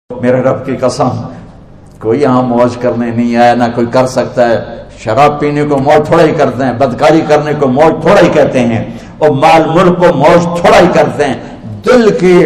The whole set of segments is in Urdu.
میرے رب کی قسم کوئی یہاں موج کرنے نہیں آیا، نہ کوئی کر سکتا ہے۔ شراب پینے کو موج تھوڑا ہی کرتے ہیں، بدکاری کرنے کو موج تھوڑا ہی کہتے ہیں، اور مال ملک کو موج تھوڑا ہی کرتے ہیں، دل کی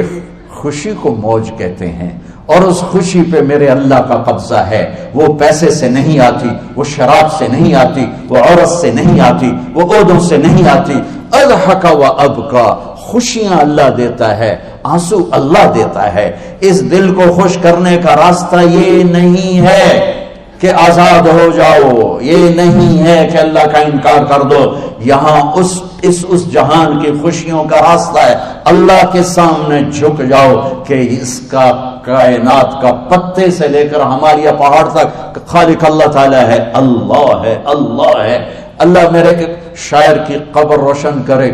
خوشی کو موج کہتے ہیں۔ اور اس خوشی پہ میرے اللہ کا قبضہ ہے، وہ پیسے سے نہیں آتی، وہ شراب سے نہیں آتی، وہ عورت سے نہیں آتی، وہ عہدوں سے نہیں آتی۔ اضحک و ابکا، خوشیاں اللہ دیتا ہے، آنسو اللہ دیتا ہے۔ اس دل کو خوش کرنے کا راستہ یہ نہیں ہے کہ آزاد ہو جاؤ، یہ نہیں ہے کہ اللہ کا انکار کر دو۔ یہاں اس جہان کی خوشیوں کا راستہ ہے اللہ کے سامنے جھک جاؤ کہ اس کا کائنات کا پتے سے لے کر ہمارے پہاڑ تک خالق اللہ تعالی ہے، اللہ ہے، اللہ ہے۔ اللہ میرے شاعر کی قبر روشن کرے۔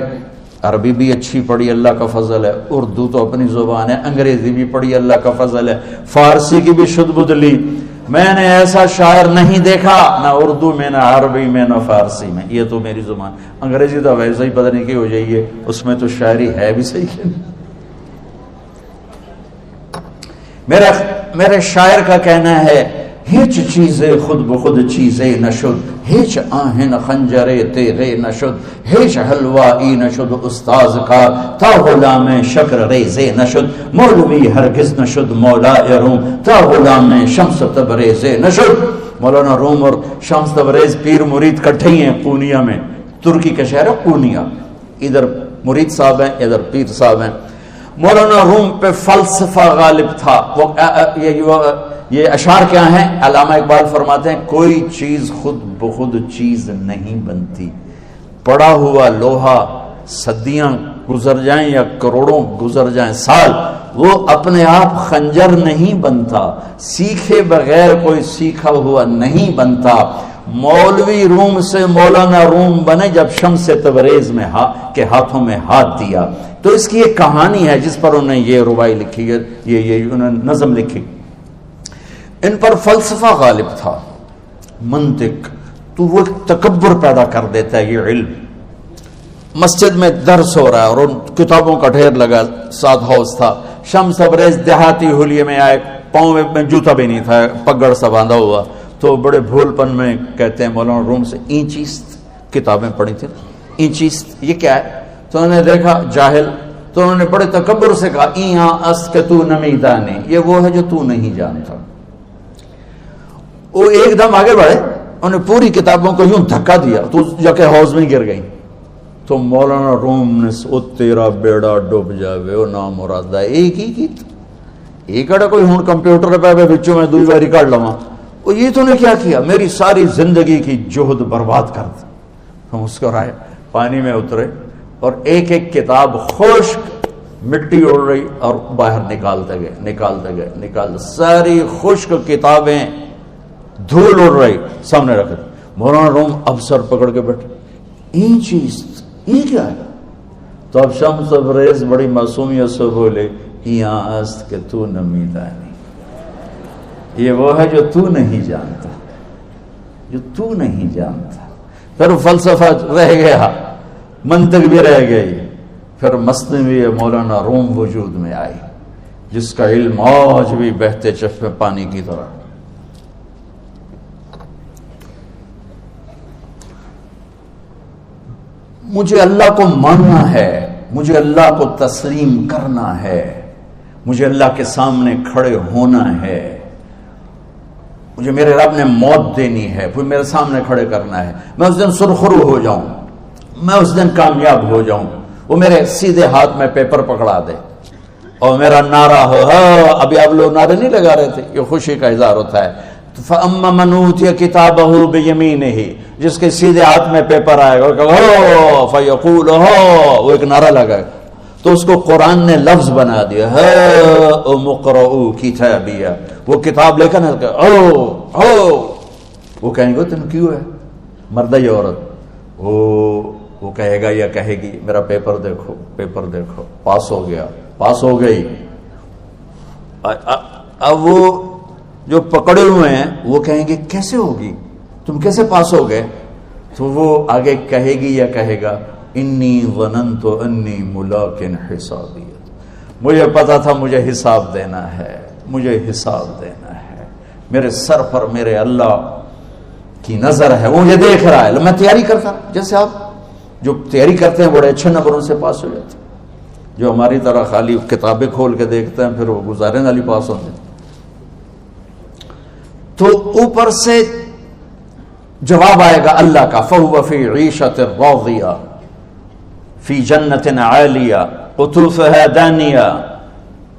عربی بھی اچھی پڑھی، اللہ کا فضل ہے، اردو تو اپنی زبان ہے، انگریزی بھی پڑھی، اللہ کا فضل ہے، فارسی کی بھی شد بد لی۔ میں نے ایسا شاعر نہیں دیکھا، نہ اردو میں، نہ عربی میں، نہ فارسی میں، یہ تو میری زبان۔ انگریزی تو ویسے ہی پتہ نہیں کی ہو جائیے، اس میں تو شاعری ہے بھی صحیح ہے۔ میرے شاعر کا کہنا ہے، ہیچ چیزیں خود بخود چیزیں نشد، ہیچ آہن خنجرے تیرے نشد، ہیچ حلوائی نشد استاذ کا، تا غلام شکر ریزے نشد، مولوی ہرگز نشد مولا روم، تا غلام شمس تبریز نشد۔ مولانا روم اور شمس تبریز پیر مرید کٹھے ہیں پونیا میں، ترکی کا شہر ہے پونیا، ادھر مرید صاحب ہیں، ادھر پیر صاحب ہیں۔ مولانا روم پہ فلسفہ غالب تھا۔ یہ اشعار کیا ہیں؟ علامہ اقبال فرماتے ہیں، کوئی چیز خود بخود چیز نہیں بنتی، پڑا ہوا لوہا صدیاں گزر جائیں یا کروڑوں گزر جائیں سال، وہ اپنے آپ خنجر نہیں بنتا، سیکھے بغیر کوئی سیکھا ہوا نہیں بنتا۔ مولوی روم سے مولانا روم بنے جب شمس تبریز میں کے ہاتھوں میں ہاتھ دیا۔ تو اس کی ایک کہانی ہے جس پر انہوں نے یہ ربائی لکھی ہے، یہ انہوں نے نظم لکھی۔ ان پر فلسفہ غالب تھا، منطق، تو وہ تکبر پیدا کر دیتا ہے یہ علم۔ مسجد میں درس ہو رہا ہے اور ان کتابوں کا ڈھیر لگا، ساتھ ہاؤس تھا۔ شمس تبریز دیہاتی حلیے میں آئے، پاؤں میں جوتا بھی نہیں تھا، پگڑ سا باندھا ہوا، تو بڑے بھول پن میں کہتے ہیں مولانا روم سے، اینچیست کتابیں پڑھی تھی، اینچیست یہ کیا ہے؟ تو انہوں نے دیکھا جاہل، تو انہوں نے بڑے تکبر سے کہا، ایہاں اس کہ تو نمیدانی، یہ وہ ہے جو تو نہیں جانتا۔ وہ ایک دم آگے بڑھے، انہوں نے پوری کتابوں کو یوں دھکا دیا تو جا کے حوض میں گر گئی۔ تو مولانا روم نے او تیرا بیڑا ڈوب جاوے او نام مرادہ، ایک ہی کی ایک اڑا کوئی ہون کمپیوٹر پہ بچوں میں دوئی باری کر لواں، وہ یہ تو نے کیا کیا، میری ساری زندگی کی جہد برباد کر دی۔ ہم مسکرائے، پانی میں اترے اور ایک ایک کتاب خشک مٹی اڑ رہی اور باہر نکالتے گئے، ساری خشک کتابیں دھول اڑ رہی سامنے رکھ دی۔ مولانا روم اب سر پکڑ کے بیٹھے، این چیز یہ کیا ہے؟ تو اب شمس تبریز بڑی معصومیت سے بولے، یہاں است کہ تو نمیدانی، یہ وہ ہے جو تو نہیں جانتا، جو تو نہیں جانتا۔ پھر فلسفہ رہ گیا، منطق بھی رہ گئی، پھر مثنوی مولانا روم وجود میں آئی، جس کا علم آج بھی بہتے چشمے پانی کی طرح۔ مجھے اللہ کو ماننا ہے، مجھے اللہ کو تسلیم کرنا ہے، مجھے اللہ کے سامنے کھڑے ہونا ہے، مجھے میرے رب نے موت دینی ہے، پھر میرے سامنے کھڑے کرنا ہے، میں اس دن سرخرو ہو جاؤں، میں اس دن کامیاب ہو جاؤں، وہ میرے سیدھے ہاتھ میں پیپر پکڑا دے اور میرا نعرہ ہو۔ ابھی آپ لوگ نعرے نہیں لگا رہے تھے، یہ خوشی کا اظہار ہوتا ہے۔ فَأَمَّا مَنْ أُوتِيَ كِتَابَهُ بِيَمِينِهِ، جس کے سیدھے ہاتھ میں پیپر آئے گا فَيَقُولُ وہ ایک نعرہ لگائے گا، تو اس کو قرآن نے لفظ بنا دیا، هَاؤْمُ اقْرَءُوا كِتَابِيَهْ، وہ کتاب لے کر وہ کہیں گے تم کیوں ہے مرد یا عورت، وہ کہے گا یا کہے گی میرا پیپر دیکھو، پیپر دیکھو، پاس ہو گیا، پاس ہو گئی۔ اب وہ جو پکڑے ہوئے ہیں وہ کہیں گے کیسے ہوگی، تم کیسے پاس ہو گئے؟ تو وہ آگے کہے گی یا کہے گا، انی ظننت انی ملاق حسابی، مجھے پتا تھا مجھے حساب دینا ہے، مجھے حساب دینا ہے، میرے سر پر میرے اللہ کی نظر ہے، وہ یہ دیکھ رہا ہے. میں تیاری کرتا، جیسے آپ جو تیاری کرتے ہیں بڑے اچھے نمبروں سے پاس ہو جاتے ہیں، جو ہماری طرح خالی کتابیں کھول کے دیکھتے ہیں پھر وہ گزارے والی پاس ہوتے ہیں. تو اوپر سے جواب آئے گا اللہ کا، فَهُوَ فِي عِيشَةٍ رَاضِيَةٍ فِي جَنَّةٍ عَالِيَةٍ قُطُوفُهَا دَانِيَةٌ.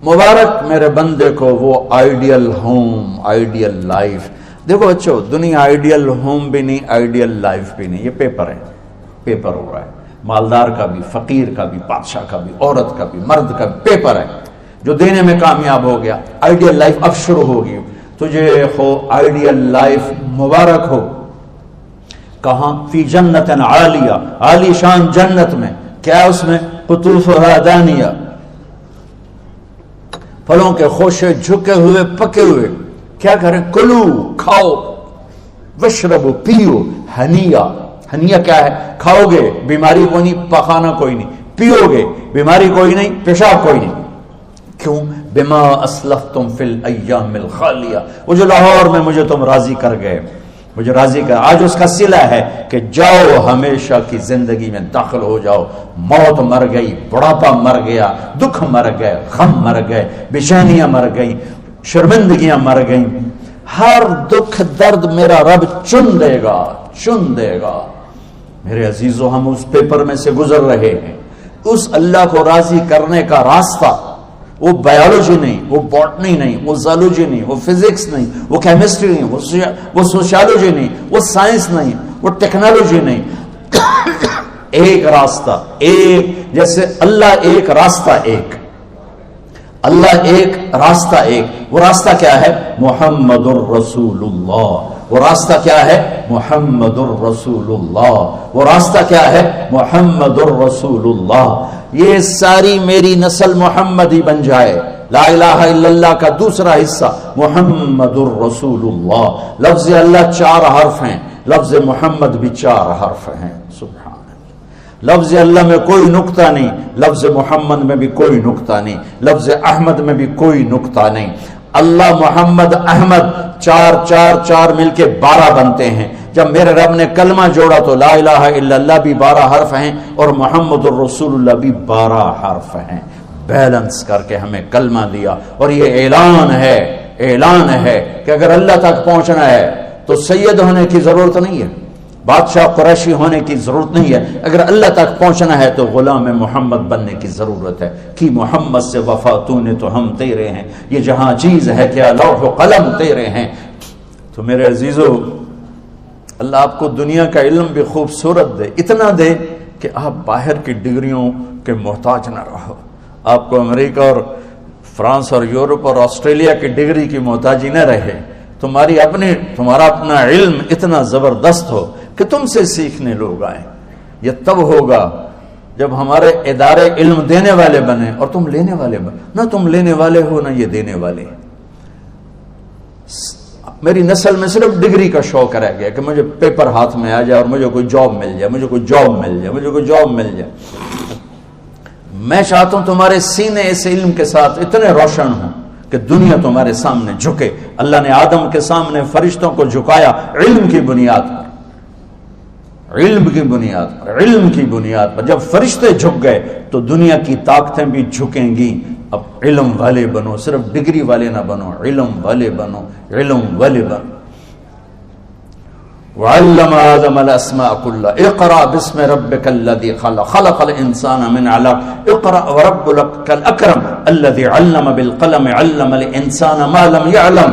مبارک میرے بندے کو وہ آئیڈیل ہوم، آئیڈیل لائف. دیکھو بچو، دنیا آئیڈیل ہوم بھی نہیں، آئیڈیل لائف بھی نہیں، یہ پیپر ہے، پیپر ہو رہا ہے. مالدار کا بھی، فقیر کا بھی، بادشاہ کا بھی، عورت کا بھی، مرد کا بھی پیپر ہے. جو دینے میں کامیاب ہو گیا، آئیڈیل لائف اب شروع ہوگی. تجھے ہو آئیڈیل لائف مبارک ہو. کہاں؟ فی جنت عالیہ، عالی شان جنت میں. کیا اس میں؟ قطوفہا دانیہ، پھلوں کے خوشے جھکے ہوئے پکے ہوئے. کیا کریں؟ کلو، کھاؤ، وشربو، پیو. ہنیا، ہنیا کیا ہے؟ کھاؤ گے بیماری کوئی نہیں، پخانا کوئی نہیں. پیو گے بیماری کوئی نہیں، پیشاب کوئی نہیں. کیوں؟ بما اسلفتم فی الایام الخالیہ. وہ جو لاہور میں مجھے تم راضی کر گئے، مجھے راضی کر، آج اس کا صلہ ہے کہ جاؤ ہمیشہ کی زندگی میں داخل ہو جاؤ. موت مر گئی، بڑھاپا مر گیا، دکھ مر گئے، غم مر گئے، بے چینیاں مر گئیں، شرمندگیاں مر گئیں. ہر دکھ درد میرا رب چن دے گا، چن دے گا. میرے عزیزو، ہم اس پیپر میں سے گزر رہے ہیں. اس اللہ کو راضی کرنے کا راستہ، وہ بایولوجی نہیں، وہ باٹنی نہیں، وہ زالوجی نہیں، وہ فزکس نہیں، وہ کیمسٹری نہیں، وہ سوشیالوجی نہیں، وہ سائنس نہیں، وہ ٹیکنالوجی نہیں. ایک راستہ، ایک، جیسے اللہ ایک، راستہ ایک. اللہ ایک، راستہ ایک. وہ راستہ کیا ہے؟ محمد الرسول اللہ. وہ راستہ کیا ہے؟ محمد الرسول اللہ. وہ راستہ کیا ہے؟ محمد الرسول اللہ. یہ ساری میری نسل محمدی بن جائے. لا الہ الا اللہ کا دوسرا حصہ محمد الرسول اللہ. لفظ اللہ 4 حرف ہیں، لفظ محمد بھی 4 حرف ہیں. سبحان اللہ. لفظ اللہ میں کوئی نقطہ نہیں، لفظ محمد میں بھی کوئی نقطہ نہیں، لفظ احمد میں بھی کوئی نقطہ نہیں. اللہ، محمد، احمد، 4 4 4 مل کے 12 بنتے ہیں. جب میرے رب نے کلمہ جوڑا تو لا الہ الا اللہ بھی 12 حرف ہیں اور محمد الرسول اللہ بھی 12 حرف ہیں. بیلنس کر کے ہمیں کلمہ دیا. اور یہ اعلان ہے، اعلان ہے کہ اگر اللہ تک پہنچنا ہے تو سید ہونے کی ضرورت نہیں ہے، بادشاہ قریشی ہونے کی ضرورت نہیں ہے. اگر اللہ تک پہنچنا ہے تو غلام محمد بننے کی ضرورت ہے. کہ محمد سے وفا تو نے تو ہم تیرے ہیں، یہ جہاں چیز ہے کیا لوح و قلم تیرے ہیں. تو میرے عزیزو، اللہ آپ کو دنیا کا علم بھی خوبصورت دے، اتنا دے کہ آپ باہر کی ڈگریوں کے محتاج نہ رہو. آپ کو امریکہ اور فرانس اور یورپ اور آسٹریلیا کی ڈگری کی محتاجی نہ رہے. تمہارا اپنا علم اتنا زبردست ہو کہ تم سے سیکھنے لوگ آئیں. یہ تب ہوگا جب ہمارے ادارے علم دینے والے بنے اور تم لینے والے بنے. نہ تم لینے والے ہو نہ یہ دینے والے. میری نسل میں صرف ڈگری کا شوق رہ گیا کہ مجھے پیپر ہاتھ میں آ جائے اور مجھے کوئی جاب مل جائے، مجھے کوئی جاب مل جائے، مجھے کوئی جاب مل جائے. میں چاہتا ہوں تمہارے سینے اس علم کے ساتھ اتنے روشن ہوں کہ دنیا تمہارے سامنے جھکے. اللہ نے آدم کے سامنے فرشتوں کو جھکایا علم کی بنیاد پر، علم کی بنیاد پر، علم کی بنیاد پر. جب فرشتے جھک گئے تو دنیا کی طاقتیں بھی جھکیں گی. اب علم والے بنو، صرف ڈگری والے نہ بنو، علم والے بنو، علم والے بنو. وعلم آدم الاسماء كلها اقرأ باسم ربك الذي خلق خلق الانسان من علق اقرأ وربك الاكرم الذي علم بالقلم علم الانسان ما لم يعلم.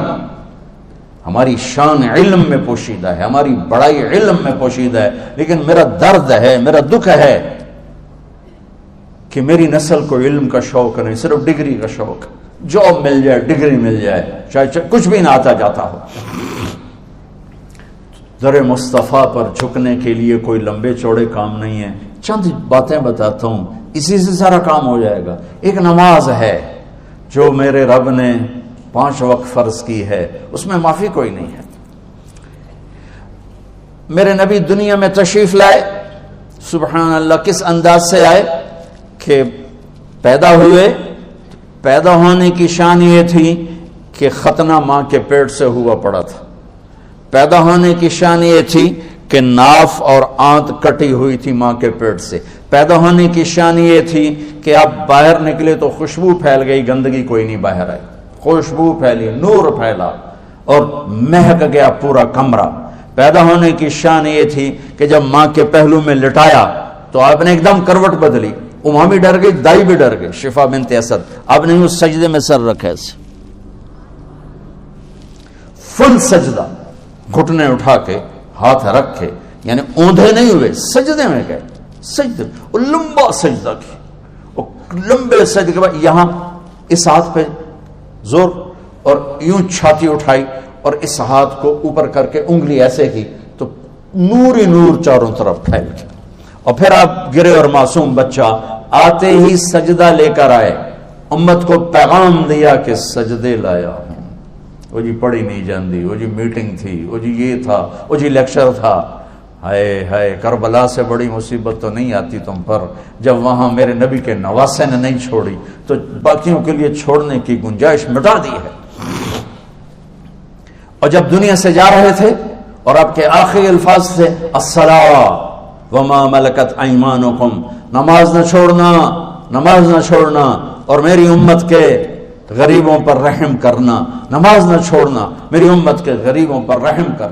ہماری شان علم میں پوشیدہ ہے، ہماری بڑائی علم میں پوشیدہ ہے. لیکن میرا درد ہے، میرا دکھ ہے کہ میری نسل کو علم کا شوق نہیں، صرف ڈگری کا شوق. جاب مل جائے، ڈگری مل جائے، چاہے کچھ بھی نہ آتا جاتا ہو. در مصطفیٰ پر جھکنے کے لیے کوئی لمبے چوڑے کام نہیں ہے. چند باتیں بتاتا ہوں، اسی سے سارا کام ہو جائے گا. ایک نماز ہے جو میرے رب نے 5 وقت فرض کی ہے، اس میں معافی کوئی نہیں ہے. میرے نبی دنیا میں تشریف لائے، سبحان اللہ، کس انداز سے آئے کہ پیدا ہوئے. پیدا ہونے کی شان یہ تھی کہ ختنہ ماں کے پیٹ سے ہوا پڑا تھا. پیدا ہونے کی شان یہ تھی کہ ناف اور آنت کٹی ہوئی تھی ماں کے پیٹ سے. پیدا ہونے کی شان یہ تھی کہ آپ باہر نکلے تو خوشبو پھیل گئی, گندگی کوئی نہیں باہر آئی, خوشبو پھیلی, نور پھیلا اور مہک گیا پورا کمرہ. پیدا ہونے کی شان یہ تھی کہ جب ماں کے پہلو میں لٹایا تو آپ نے ایک دم کروٹ بدلی. ماں بھی ڈر گئی, دائی بھی ڈر گئی, شفا بنت اسد. آپ نے اس سجدے میں سر رکھا ایسے فل سجدہ, گھٹنے اٹھا کے ہاتھ رکھ کے, یعنی اوندھے نہیں ہوئے, سجدے میں گئے. سجدے اور لمبا سجدہ کی, اور لمبے سجدے کے بعد یہاں اس ہاتھ پہ زور اور یوں چھاتی اٹھائی اور اس ہاتھ کو اوپر کر کے انگلی ایسے کی تو نور ہی نور چاروں طرف پھیل گیا. اور پھر آپ گرے اور معصوم بچہ آتے ہی سجدہ لے کر آئے, امت کو پیغام دیا کہ سجدے لایا ہوں. وہ جی پڑھی نہیں جاندی, وہ جی میٹنگ تھی, وہ جی یہ تھا, وہ جی لیکچر تھا. ہائے ہائے, کربلا سے بڑی مصیبت تو نہیں آتی تم پر جب وہاں میرے نبی کے نواسے نے نہیں چھوڑی تو باقیوں کے لیے چھوڑنے کی گنجائش مٹا دی ہے. اور جب دنیا سے جا رہے تھے اور آپ کے آخری الفاظ تھے الصلاۃ وما ملکت ایمانکم, نماز نہ چھوڑنا, نماز نہ چھوڑنا, اور میری امت کے غریبوں پر رحم کرنا, نماز نہ چھوڑنا, میری امت کے غریبوں پر رحم کر.